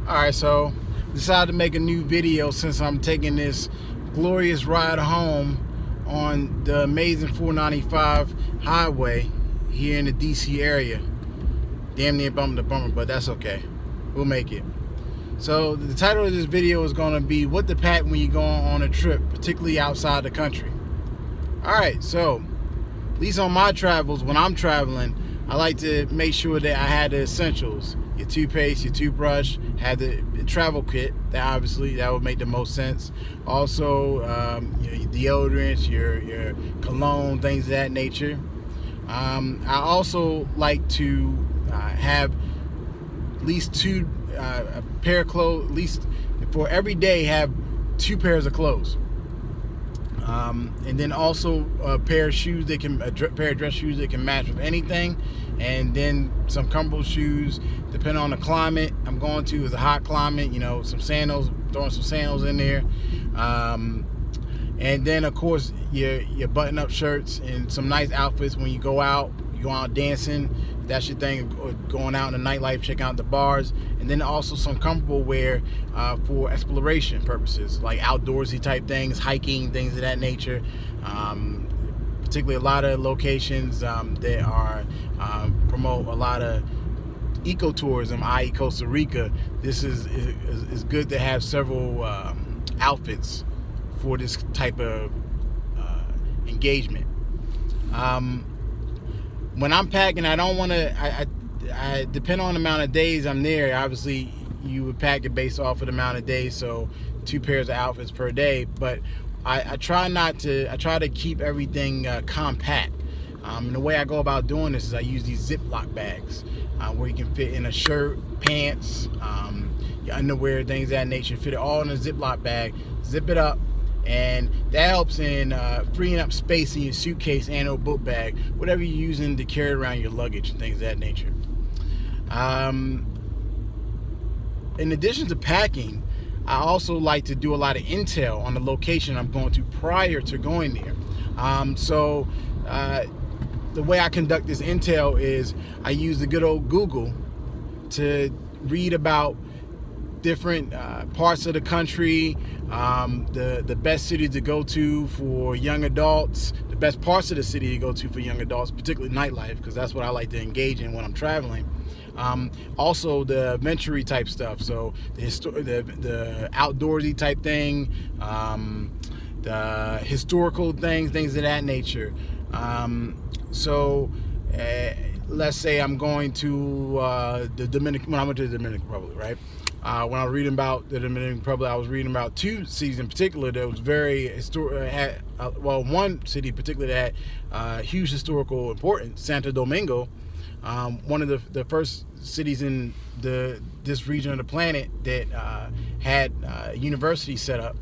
Alright, so decided to make a new video since I'm taking this glorious ride home on the amazing 495 highway here in the DC area. Damn near bumper to bumper, but that's okay. We'll make it. So the title of this video is going to be what to pack when you go on a trip, particularly outside the country. Alright, so at least on my travels, when I'm traveling, I like to make sure that I had the essentials. Your toothpaste, your toothbrush, had the travel kit. That would make the most sense. Also, your deodorants, your cologne, things of that nature. I also like to have at least a pair of clothes, at least for every day, have 2 pairs of clothes. And then also a pair of shoes pair of dress shoes that can match with anything, and then some comfortable shoes depending on the climate I'm going to. It's a hot climate, some sandals, throwing some sandals in there, and then of course your button-up shirts and some nice outfits when you go out dancing. That's your thing, going out in the nightlife, checking out the bars. And then also some comfortable wear for exploration purposes, like outdoorsy type things, hiking, things of that nature. Particularly a lot of locations that are promote a lot of ecotourism, i.e. Costa Rica. This is good to have several outfits for this type of engagement. When I'm packing, I don't want to, I depend on the amount of days I'm there. Obviously, you would pack it based off of the amount of days, so 2 pairs of outfits per day. But I try to keep everything compact. And the way I go about doing this is I use these Ziploc bags where you can fit in a shirt, pants, your underwear, things of that nature. Fit it all in a Ziploc bag, zip it up. And that helps in freeing up space in your suitcase and or book bag, whatever you're using to carry around your luggage and things of that nature. In addition to packing, I also like to do a lot of intel on the location I'm going to prior to going there. So the way I conduct this intel is I use the good old Google to read about different parts of the country, the best cities to go to for young adults, the best parts of the city to go to for young adults, particularly nightlife, because that's what I like to engage in when I'm traveling. Also the adventure type stuff, so the outdoorsy type thing, the historical things of that nature. Let's say I'm going to the Dominican. When I went to the Dominican Republic, right? When I was reading about the Dominican Republic, I was reading about 2 cities in particular that was very historic. One city in particular that had huge historical importance, Santo Domingo. One of the first cities in this region of the planet that had university set up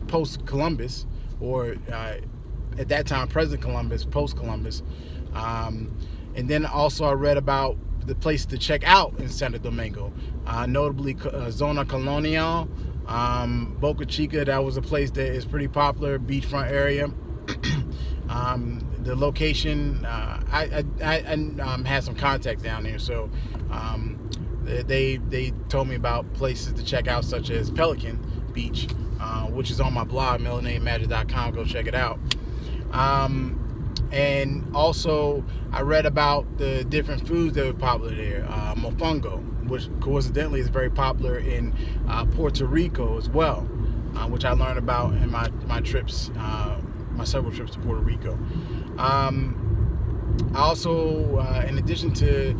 post Columbus, or at that time President Columbus, post Columbus. And then also I read about the place to check out in Santo Domingo, notably Zona Colonial, Boca Chica. That was a place that is pretty popular, beachfront area. The location, I had some contacts down there, so they told me about places to check out, such as Pelican Beach, which is on my blog, melanademagic.com. Go check it out. And also I read about the different foods that were popular there. Mofongo, which coincidentally is very popular in Puerto Rico as well, which I learned about in my trips, my several trips to Puerto Rico. I also, in addition to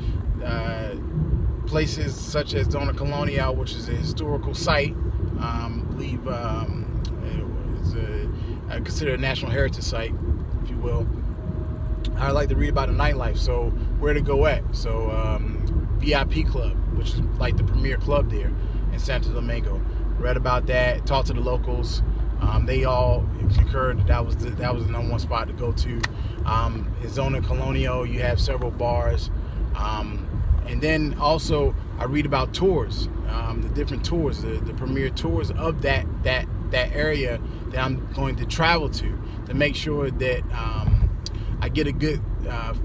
places such as Zona Colonial, which is a historical site, I believe it's considered a national heritage site, if you will. I like to read about the nightlife, so where to go at. So VIP Club, which is like the premier club there in Santo Domingo. Read about that, talked to the locals. They all concurred that was the number one spot to go to. In Zona Colonial, you have several bars. And then also I read about tours, the different tours, the premier tours of that area that I'm going to travel to make sure that I get a good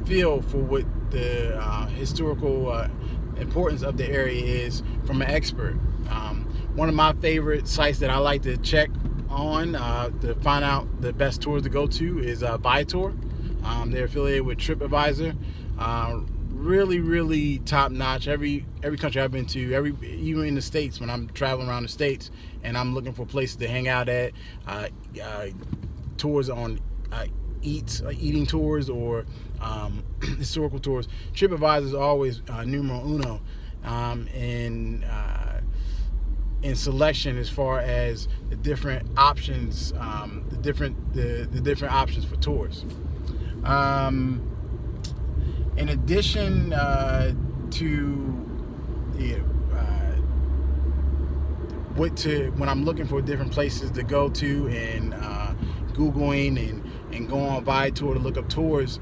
feel for what the historical importance of the area is from an expert. One of my favorite sites that I like to check on to find out the best tours to go to is Viator. They're affiliated with TripAdvisor. Really top notch. Every country I've been to, even in the States, when I'm traveling around the States and I'm looking for places to hang out at, tours on eating tours or historical tours, TripAdvisor is always numero uno in selection as far as the different options, the different options for tours. In addition when I'm looking for different places to go to and Googling and go on Viator to look up tours,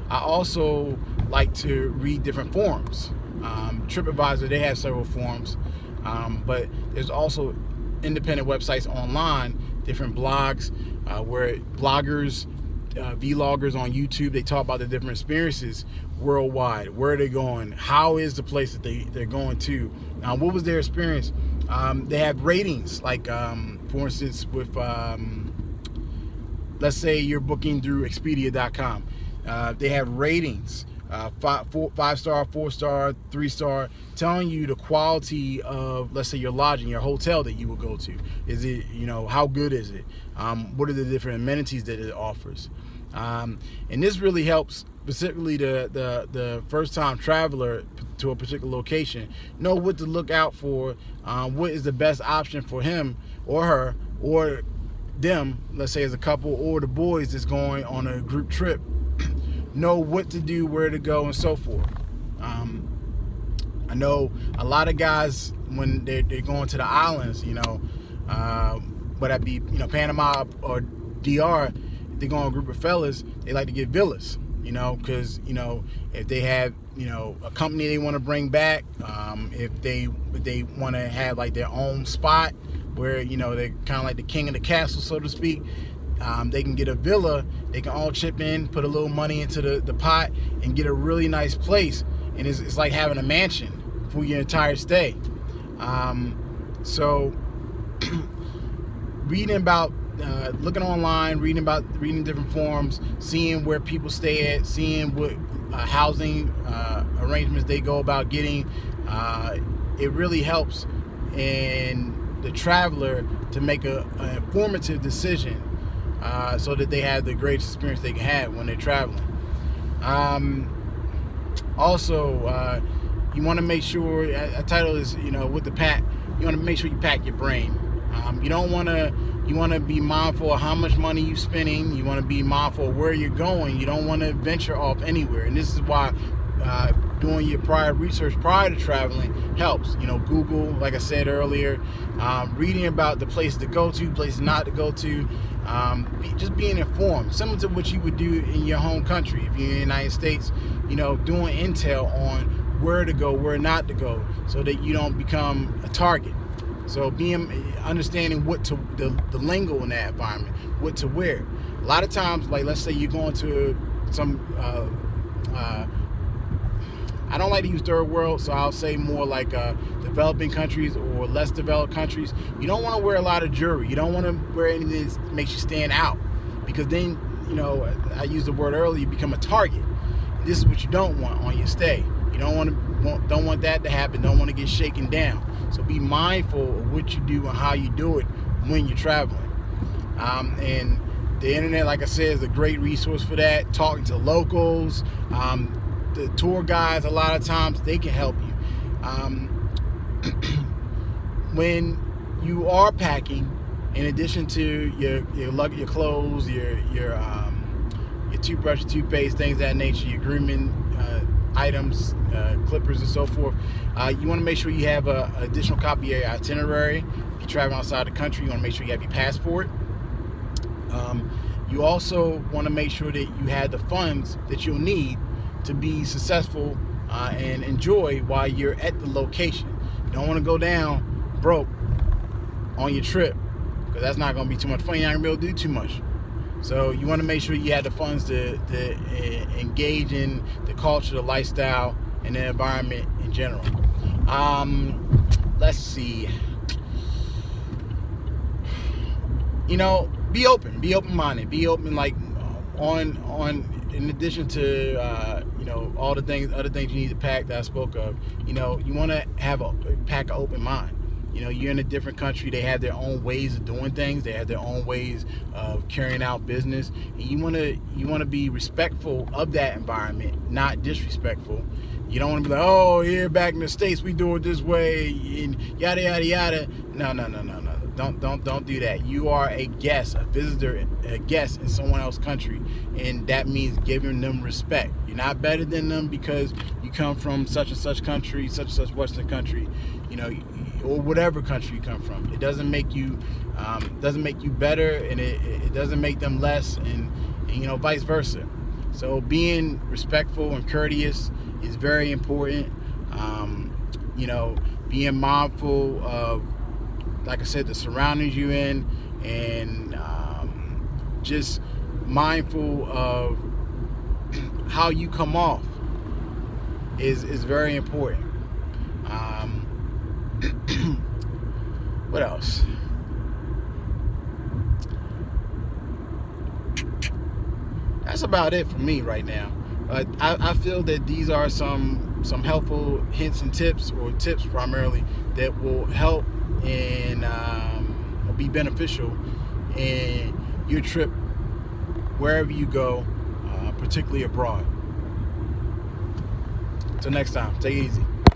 I also like to read different forums. TripAdvisor, they have several forums, but there's also independent websites online, different blogs where bloggers, vloggers on YouTube, they talk about the different experiences worldwide. Where are they going? How is the place that they're going to? What was their experience? They have ratings, like for instance with let's say you're booking through Expedia.com. They have ratings, 5-star, 4-star, 3-star, telling you the quality of, let's say, your lodging, your hotel that you will go to. Is it, how good is it? What are the different amenities that it offers? And this really helps specifically the first-time traveler to a particular location know what to look out for, what is the best option for him or her or them, let's say as a couple, or the boys that's going on a group trip, know what to do, where to go, and so forth. I know a lot of guys, when they're going to the islands, whether that be Panama or DR, if they go on a group of fellas, they like to get villas, because if they have a company they want to bring back, if they want to have like their own spot where they're kind of like the king of the castle, so to speak, they can get a villa. They can all chip in, put a little money into the pot, and get a really nice place. And it's like having a mansion for your entire stay. So reading about, looking online, reading different forums, seeing where people stay at, seeing what housing arrangements they go about getting, it really helps in the traveler to make an informative decision, so that they have the greatest experience they can have when they're traveling. Also, you want to make sure, a title is, with the pack, you want to make sure you pack your brain. You want to be mindful of how much money you're spending. You want to be mindful of where you're going. You don't want to venture off anywhere. And this is why doing your prior research prior to traveling helps. Google, like I said earlier, reading about the places to go to, places not to go to, just being informed, similar to what you would do in your home country. If you're in the United States, doing intel on where to go, where not to go, so that you don't become a target. So understanding what to the lingo in that environment, what to wear. A lot of times, like let's say you're going to some I don't like to use third world, so I'll say more like developing countries or less developed countries. You don't want to wear a lot of jewelry. You don't want to wear anything that makes you stand out, because then, I used the word earlier, you become a target. This is what you don't want on your stay. You don't want that to happen. Don't want to get shaken down. So be mindful of what you do and how you do it when you're traveling. And the internet, like I said, is a great resource for that. Talking to locals, the tour guides, a lot of times they can help you. When you are packing, in addition to your clothes, your toothbrush, toothpaste, things of that nature, your grooming items, clippers and so forth, you want to make sure you have an additional copy of your itinerary. If you're traveling outside the country, you want to make sure you have your passport. You also want to make sure that you have the funds that you'll need to be successful and enjoy while you're at the location. You don't want to go down broke on your trip, because that's not going to be too much fun. You're not going to be able to do too much. So you want to make sure you have the funds to engage in the culture, the lifestyle, and the environment in in general. Let's see. Be open-minded, be open, like on in addition to all the other things you need to pack that I spoke of. You want to pack an open mind. You're in a different country. They have their own ways of doing things. They have their own ways of carrying out business. And you want to be respectful of that environment, not disrespectful. You don't want to be like, oh, here back in the States we do it this way, and yada yada yada. No. Don't do that. You are a guest, a visitor, a guest in someone else's country, and that means giving them respect. You're not better than them because you come from such and such country, such and such Western country, or whatever country you come from. It doesn't make you better, and it doesn't make them less, and vice versa. So being respectful and courteous is very important. Being mindful of, like I said, the surroundings you're in, and just mindful of how you come off is very important. What else? That's about it for me right now. I feel that these are some helpful hints and tips, or tips primarily, that will help and be beneficial in your trip wherever you go, particularly abroad. Till next time, take it easy.